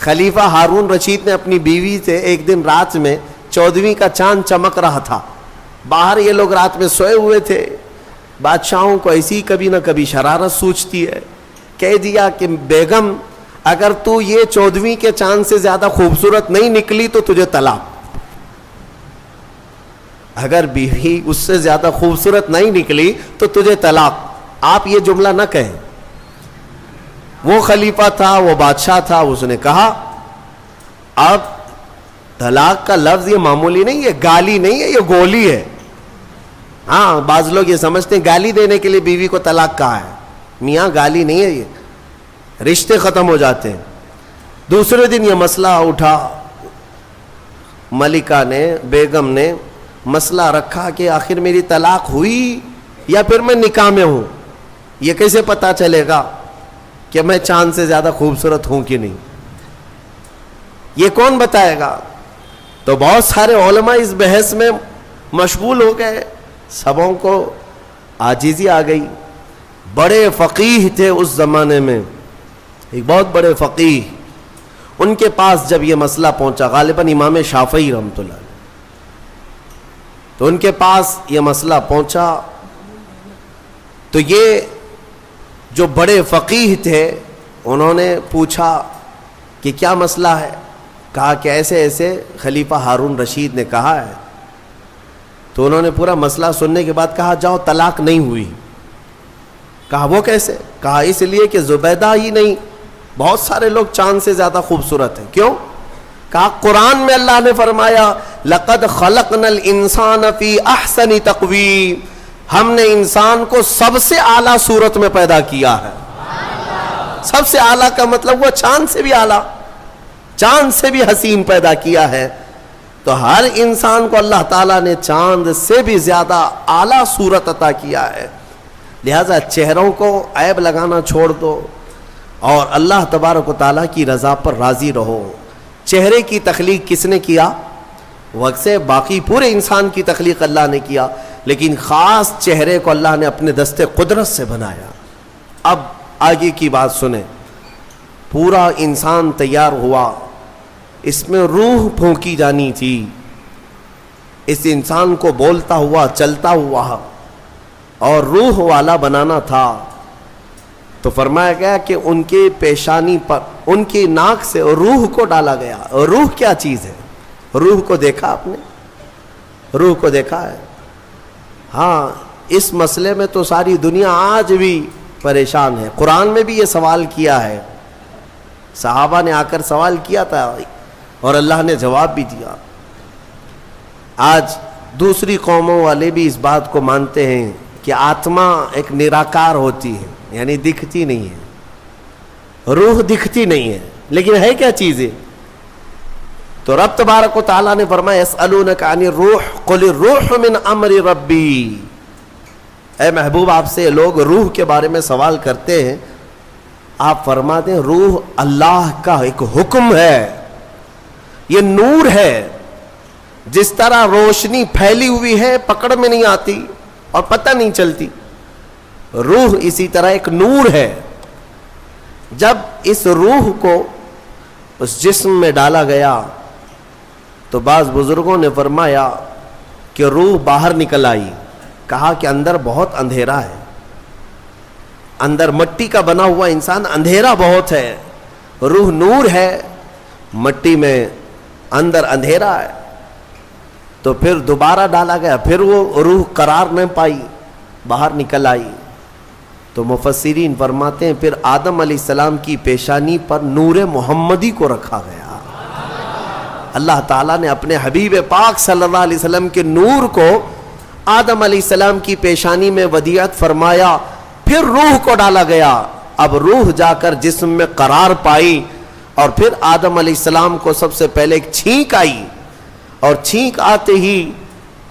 خلیفہ ہارون رشید نے اپنی بیوی سے ایک دن رات میں 14ویں کا چاند چمک رہا تھا، باہر یہ لوگ رات میں سوئے ہوئے تھے، بادشاہوں کو ایسی کبھی نہ کبھی شرارت سوچتی ہے، کہہ دیا کہ بیگم اگر تو یہ 14ویں کے چاند سے زیادہ خوبصورت نہیں نکلی تو تجھے طلاق۔ اگر بیوی اس سے زیادہ خوبصورت نہیں نکلی تو تجھے طلاق۔ آپ یہ جملہ نہ کہیں۔ وہ خلیفہ تھا، وہ بادشاہ تھا، اس نے کہا اب طلاق کا لفظ یہ معمولی نہیں، یہ گالی نہیں ہے، یہ گولی ہے۔ ہاں بعض لوگ یہ سمجھتے ہیں گالی دینے کے لیے بیوی کو طلاق کہا ہے، میاں گالی نہیں ہے، یہ رشتے ختم ہو جاتے ہیں۔ دوسرے دن یہ مسئلہ اٹھا، ملکہ نے، بیگم نے مسئلہ رکھا کہ آخر میری طلاق ہوئی یا پھر میں نکاح میں ہوں، یہ کیسے پتا چلے گا کہ میں چاند سے زیادہ خوبصورت ہوں کہ نہیں، یہ کون بتائے گا؟ تو بہت سارے علماء اس بحث میں مشغول ہو گئے، سبوں کو عاجزی آ گئی۔ بڑے فقیہ تھے اس زمانے میں، ایک بہت بڑے فقیہ، ان کے پاس جب یہ مسئلہ پہنچا، غالباً امام شافعی رحمۃ اللہ، تو ان کے پاس یہ مسئلہ پہنچا تو یہ جو بڑے فقیہ تھے انہوں نے پوچھا کہ کیا مسئلہ ہے؟ کہا کہ ایسے ایسے خلیفہ ہارون رشید نے کہا ہے۔ تو انہوں نے پورا مسئلہ سننے کے بعد کہا جاؤ طلاق نہیں ہوئی۔ کہا وہ کیسے؟ کہا اس لیے کہ زبیدہ ہی نہیں، بہت سارے لوگ چاند سے زیادہ خوبصورت ہیں۔ کیوں؟ کہا قرآن میں اللہ نے فرمایا لقد خلقنا الانسان فی احسن تقویم، ہم نے انسان کو سب سے اعلیٰ صورت میں پیدا کیا ہے۔ سب سے اعلیٰ کا مطلب وہ چاند سے بھی اعلیٰ، چاند سے بھی حسین پیدا کیا ہے۔ تو ہر انسان کو اللہ تعالیٰ نے چاند سے بھی زیادہ اعلیٰ صورت عطا کیا ہے۔ لہذا چہروں کو عیب لگانا چھوڑ دو اور اللہ تبارک و تعالیٰ کی رضا پر راضی رہو۔ چہرے کی تخلیق کس نے کیا؟ وقت سے باقی پورے انسان کی تخلیق اللہ نے کیا، لیکن خاص چہرے کو اللہ نے اپنے دستے قدرت سے بنایا۔ اب آگے کی بات سنیں، پورا انسان تیار ہوا، اس میں روح پھونکی جانی تھی، اس انسان کو بولتا ہوا چلتا ہوا اور روح والا بنانا تھا۔ تو فرمایا گیا کہ ان کے پیشانی پر، ان کی ناک سے روح کو ڈالا گیا۔ روح کیا چیز ہے؟ روح کو دیکھا آپ نے؟ روح کو دیکھا ہے؟ ہاں، اس مسئلے میں تو ساری دنیا آج بھی پریشان ہے۔ قرآن میں بھی یہ سوال کیا ہے، صحابہ نے آ کر سوال کیا تھا اور اللہ نے جواب بھی دیا۔ آج دوسری قوموں والے بھی اس بات کو مانتے ہیں کہ آتما ایک نراکار ہوتی ہے، یعنی دکھتی نہیں ہے، روح دکھتی نہیں ہے، لیکن ہے کیا چیز ہے؟ تو رب تبارک و تعالیٰ نے فرمایا یسألونک عن الروح قل الروح من امر ربی۔ اے محبوب، آپ سے لوگ روح کے بارے میں سوال کرتے ہیں، آپ فرما دیں روح اللہ کا ایک حکم ہے، یہ نور ہے۔ جس طرح روشنی پھیلی ہوئی ہے پکڑ میں نہیں آتی اور پتہ نہیں چلتی، روح اسی طرح ایک نور ہے۔ جب اس روح کو اس جسم میں ڈالا گیا تو بعض بزرگوں نے فرمایا کہ روح باہر نکل آئی، کہا کہ اندر بہت اندھیرا ہے، اندر مٹی کا بنا ہوا انسان، اندھیرا بہت ہے، روح نور ہے، مٹی میں اندر اندھیرا ہے۔ تو پھر دوبارہ ڈالا گیا، پھر وہ روح قرار نہ پائی، باہر نکل آئی۔ تو مفسرین فرماتے ہیں پھر آدم علیہ السلام کی پیشانی پر نور محمدی کو رکھا گیا۔ اللہ تعالیٰ نے اپنے حبیب پاک صلی اللہ علیہ وسلم کے نور کو آدم علیہ السلام کی پیشانی میں ودیعت فرمایا، پھر روح کو ڈالا گیا۔ اب روح جا کر جسم میں قرار پائی اور پھر آدم علیہ السلام کو سب سے پہلے ایک چھینک آئی، اور چھینک آتے ہی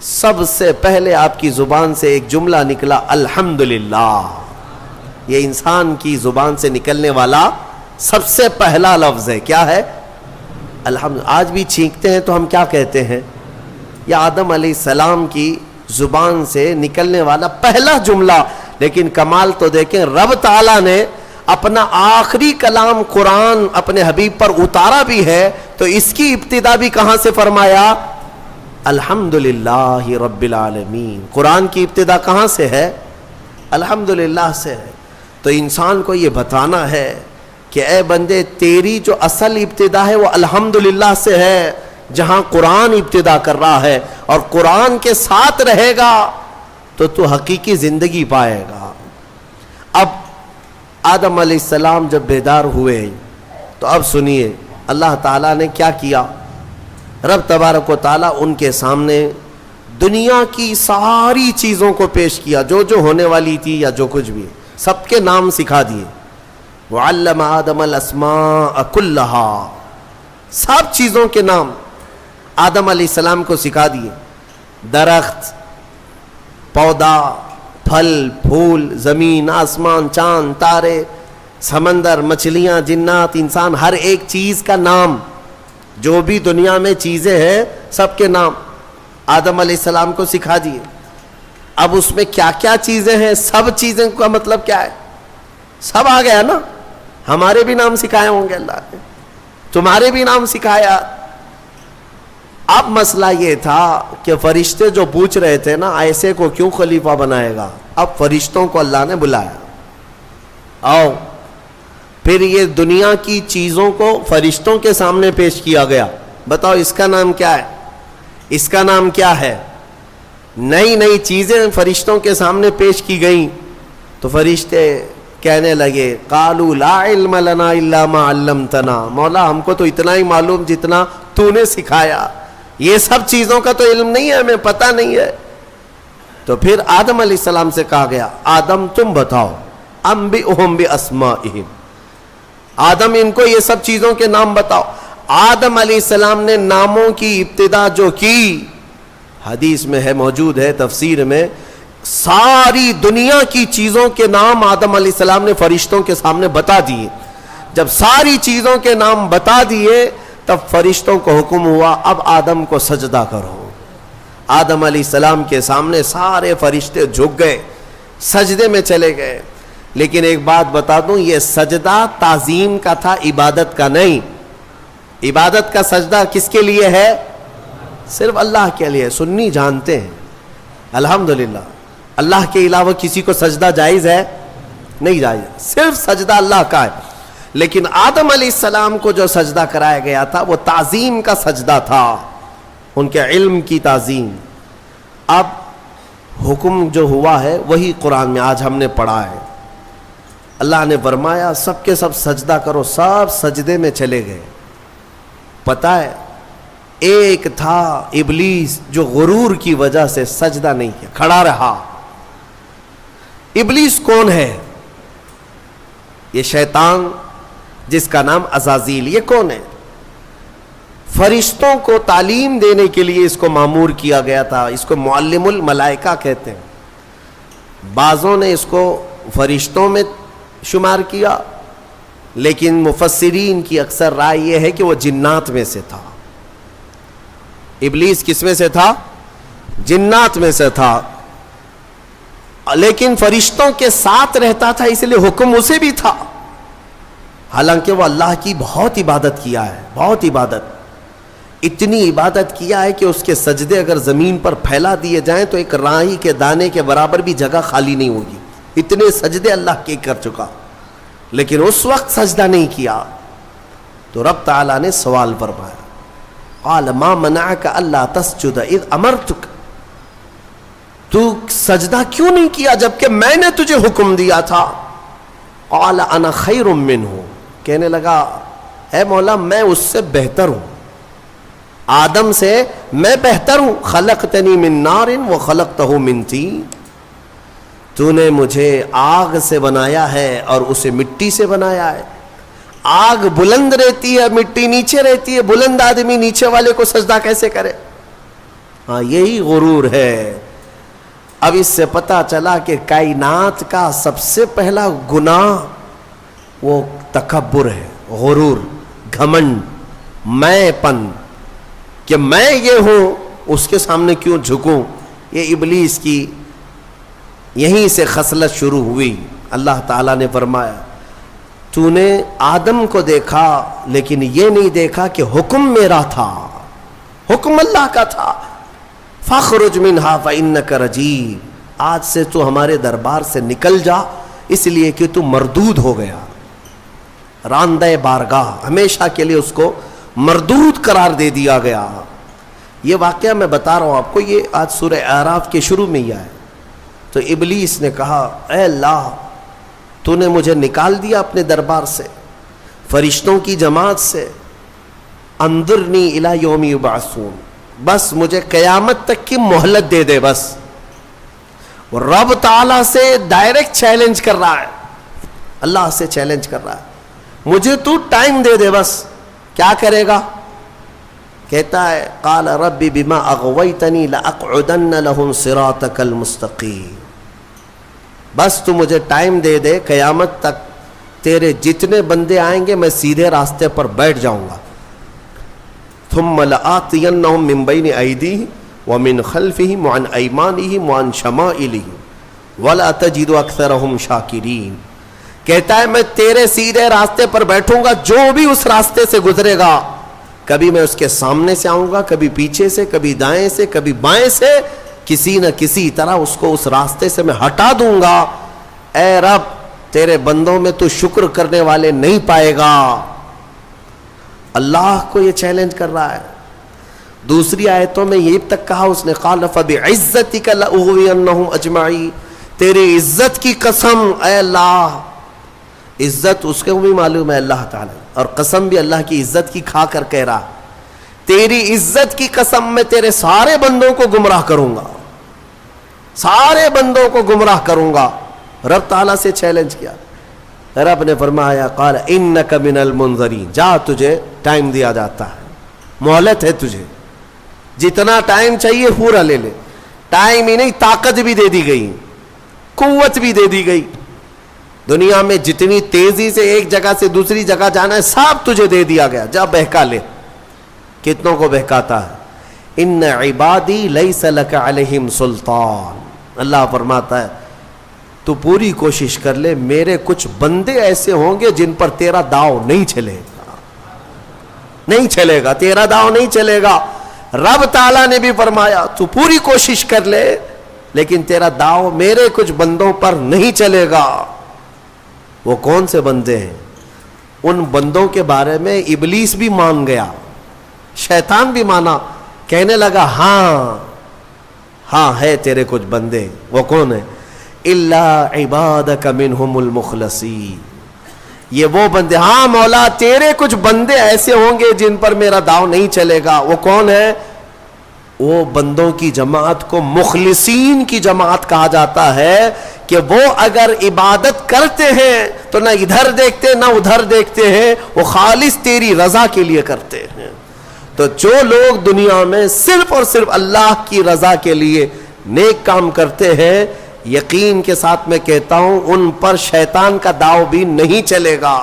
سب سے پہلے آپ کی زبان سے ایک جملہ نکلا الحمدللہ۔ یہ انسان کی زبان سے نکلنے والا سب سے پہلا لفظ ہے، کیا ہے؟ الحمد۔ آج بھی چھینکتے ہیں تو ہم کیا کہتے ہیں؟ یہ آدم علیہ السلام کی زبان سے نکلنے والا پہلا جملہ، لیکن کمال تو دیکھیں رب تعالیٰ نے اپنا آخری کلام قرآن اپنے حبیب پر اتارا بھی ہے تو اس کی ابتدا بھی کہاں سے فرمایا؟ الحمدللہ رب العالمین. قرآن کی ابتدا کہاں سے ہے؟ الحمدللہ سے ہے. تو انسان کو یہ بتانا ہے کہ اے بندے تیری جو اصل ابتدا ہے وہ الحمدللہ سے ہے، جہاں قرآن ابتدا کر رہا ہے، اور قرآن کے ساتھ رہے گا تو حقیقی زندگی پائے گا. اب آدم علیہ السلام جب بیدار ہوئے تو اب سنیے اللہ تعالیٰ نے کیا کیا. رب تبارک و تعالیٰ ان کے سامنے دنیا کی ساری چیزوں کو پیش کیا، جو جو ہونے والی تھی یا جو کچھ بھی، سب کے نام سکھا دیے. وعلم آدم الاسماء کلہا، سب چیزوں کے نام آدم علیہ السلام کو سکھا دیے. درخت، پودا، پھل پھول، زمین آسمان، چاند تارے، سمندر، مچھلیاں، جنات، انسان، ہر ایک چیز کا نام، جو بھی دنیا میں چیزیں ہیں سب کے نام آدم علیہ السلام کو سکھا دیے. اب اس میں کیا کیا چیزیں ہیں، سب چیزیں کا مطلب کیا ہے؟ سب آ گیا نا. ہمارے بھی نام سکھائے ہوں گے اللہ نے، تمہارے بھی نام سکھایا. اب مسئلہ یہ تھا کہ فرشتے جو پوچھ رہے تھے نا ایسے کو کیوں خلیفہ بنائے گا، اب فرشتوں کو اللہ نے بلایا. آؤ، پھر یہ دنیا کی چیزوں کو فرشتوں کے سامنے پیش کیا گیا. بتاؤ اس کا نام کیا ہے، اس کا نام کیا ہے. نئی نئی چیزیں فرشتوں کے سامنے پیش کی گئیں تو فرشتے کہنے لگے قالوا لا علم لنا الا ما علمتنا، مولا ہم کو تو اتنا ہی معلوم جتنا تو نے سکھایا، یہ سب چیزوں کا تو علم نہیں ہے، ہمیں پتہ نہیں ہے. تو پھر آدم علیہ السلام سے کہا گیا آدم تم بتاؤ، انبئہم باسمائہم، آدم ان کو یہ سب چیزوں کے نام بتاؤ. آدم علیہ السلام نے ناموں کی ابتدا جو کی، حدیث میں ہے، موجود ہے تفسیر میں، ساری دنیا کی چیزوں کے نام آدم علیہ السلام نے فرشتوں کے سامنے بتا دیے. جب ساری چیزوں کے نام بتا دیے تب فرشتوں کو حکم ہوا اب آدم کو سجدہ کرو. آدم علیہ السلام کے سامنے سارے فرشتے جھک گئے، سجدے میں چلے گئے. لیکن ایک بات بتا دوں، یہ سجدہ تعظیم کا تھا، عبادت کا نہیں. عبادت کا سجدہ کس کے لیے ہے؟ صرف اللہ کے لیے. سنی جانتے ہیں الحمدللہ اللہ کے علاوہ کسی کو سجدہ جائز ہے؟ نہیں جائز، صرف سجدہ اللہ کا ہے. لیکن آدم علیہ السلام کو جو سجدہ کرایا گیا تھا وہ تعظیم کا سجدہ تھا، ان کے علم کی تعظیم. اب حکم جو ہوا ہے وہی قرآن میں آج ہم نے پڑھا ہے. اللہ نے فرمایا سب کے سب سجدہ کرو، سب سجدے میں چلے گئے. پتہ ہے ایک تھا ابلیس جو غرور کی وجہ سے سجدہ نہیں کیا، کھڑا رہا. ابلیس کون ہے؟ یہ شیطان جس کا نام عزازیل. یہ کون ہے؟ فرشتوں کو تعلیم دینے کے لیے اس کو مامور کیا گیا تھا. اس کو معلم الملائکہ کہتے ہیں. بعضوں نے اس کو فرشتوں میں شمار کیا، لیکن مفسرین کی اکثر رائے یہ ہے کہ وہ جنات میں سے تھا. ابلیس کس میں سے تھا؟ جنات میں سے تھا. لیکن فرشتوں کے ساتھ رہتا تھا اس لیے حکم اسے بھی تھا. حالانکہ وہ اللہ کی بہت عبادت کیا ہے، بہت عبادت، اتنی عبادت کیا ہے کہ اس کے سجدے اگر زمین پر پھیلا دیے جائیں تو ایک رائی کے دانے کے برابر بھی جگہ خالی نہیں ہوگی. اتنے سجدے اللہ کے کر چکا، لیکن اس وقت سجدہ نہیں کیا. تو رب تعالیٰ نے سوال فرمایا قال ما منعک الا تسجد اذ امرتک، تو سجدہ کیوں نہیں کیا جبکہ میں نے تجھے حکم دیا تھا. قال انا خیر منہ، کہنے لگا اے مولا میں اس سے بہتر ہوں، آدم سے میں بہتر ہوں. خلقتنی من نار وخلقتہ من طین، تو نے مجھے آگ سے بنایا ہے اور اسے مٹی سے بنایا ہے. آگ بلند رہتی ہے، مٹی نیچے رہتی ہے، بلند آدمی نیچے والے کو سجدہ کیسے کرے؟ ہاں یہی غرور ہے. اب اس سے پتہ چلا کہ کائنات کا سب سے پہلا گناہ وہ تکبر ہے، غرور، گھمنڈ، میں پن، کہ میں یہ ہوں اس کے سامنے کیوں جھکوں. یہ ابلیس کی یہیں سے خصلت شروع ہوئی. اللہ تعالیٰ نے فرمایا تو نے آدم کو دیکھا لیکن یہ نہیں دیکھا کہ حکم میرا تھا، حکم اللہ کا تھا. فاخرج منہا فإنک رجیم، آج سے تو ہمارے دربار سے نکل جا اس لیے کہ تو مردود ہو گیا. راندہ بارگاہ، ہمیشہ کے لیے اس کو مردود قرار دے دیا گیا. یہ واقعہ میں بتا رہا ہوں آپ کو، یہ آج سورہ اعراف کے شروع میں ہی آیا. تو ابلیس نے کہا اے اللہ تو نے مجھے نکال دیا اپنے دربار سے، فرشتوں کی جماعت سے، انظرنی الی یوم یبعثون، بس مجھے قیامت تک کی مہلت دے دے. بس وہ رب تعالیٰ سے ڈائریکٹ چیلنج کر رہا ہے، اللہ سے چیلنج کر رہا ہے، مجھے تو ٹائم دے دے. بس کیا کرے گا؟ کہتا ہے قال رب بما اغویتنی لاقعدن لهم صراطک المستقیم، بس تو مجھے ٹائم دے دے، قیامت تک تیرے جتنے بندے آئیں گے میں سیدھے راستے پر بیٹھ جاؤں گا. ثم لآتینہم من بین ایدیہم ومن خلفہم وعن ایمانہم وعن شمائلہم ولا تجد اکثرہم شاکرین. کہتا ہے میں تیرے سیدھے راستے پر بیٹھوں گا، جو بھی اس راستے سے گزرے گا کبھی میں اس کے سامنے سے آؤں گا، کبھی پیچھے سے، کبھی دائیں سے، کبھی بائیں سے، کسی نہ کسی طرح اس کو اس راستے سے میں ہٹا دوں گا. اے رب تیرے بندوں میں تو شکر کرنے والے نہیں پائے گا. اللہ کو یہ چیلنج کر رہا ہے. دوسری آیتوں میں یہ تک کہا اس نے قال فبعزتک لاغوینہم اجمعین، تیری عزت کی قسم اے اللہ. عزت اس کو بھی معلوم ہے اللہ تعالی، اور قسم بھی اللہ کی عزت کی کھا کر کہہ رہا تیری عزت کی قسم میں تیرے سارے بندوں کو گمراہ کروں گا، سارے بندوں کو گمراہ کروں گا. رب تعالیٰ سے چیلنج کیا. رب نے فرمایا قال انک من المنظرین، جا تجھے ٹائم دیا جاتا ہے، مہلت ہے تجھے، جتنا ٹائم چاہیے پورا لے لے. ٹائم ہی نہیں طاقت بھی دے دی گئی، قوت بھی دے دی گئی. دنیا میں جتنی تیزی سے ایک جگہ سے دوسری جگہ جانا ہے سب تجھے دے دیا گیا، جا بہکا لے. کتنوں کو بہکاتا ہے. ان عبادی لیس لک علیہم سلطان، اللہ فرماتا ہے تو پوری کوشش کر لے، میرے کچھ بندے ایسے ہوں گے جن پر تیرا داؤ نہیں چلے گا، نہیں چلے گا، تیرا داؤ نہیں چلے گا. رب تعالیٰ نے بھی فرمایا تو پوری کوشش کر لے لیکن تیرا داؤ میرے کچھ بندوں پر نہیں چلے گا. وہ کون سے بندے ہیں؟ ان بندوں کے بارے میں ابلیس بھی مان گیا، شیطان بھی مانا، کہنے لگا ہاں ہاں ہے تیرے کچھ بندے. وہ کون ہیں؟ الا عبادک منہم المخلصین، یہ وہ بندے، ہاں مولا تیرے کچھ بندے ایسے ہوں گے جن پر میرا داؤ نہیں چلے گا. وہ کون ہے؟ وہ بندوں کی جماعت کو مخلصین کی جماعت کہا جاتا ہے کہ وہ اگر عبادت کرتے ہیں تو نہ ادھر دیکھتے نہ ادھر دیکھتے ہیں، وہ خالص تیری رضا کے لیے کرتے ہیں. تو جو لوگ دنیا میں صرف اور صرف اللہ کی رضا کے لیے نیک کام کرتے ہیں، یقین کے ساتھ میں کہتا ہوں ان پر شیطان کا داؤ بھی نہیں چلے گا.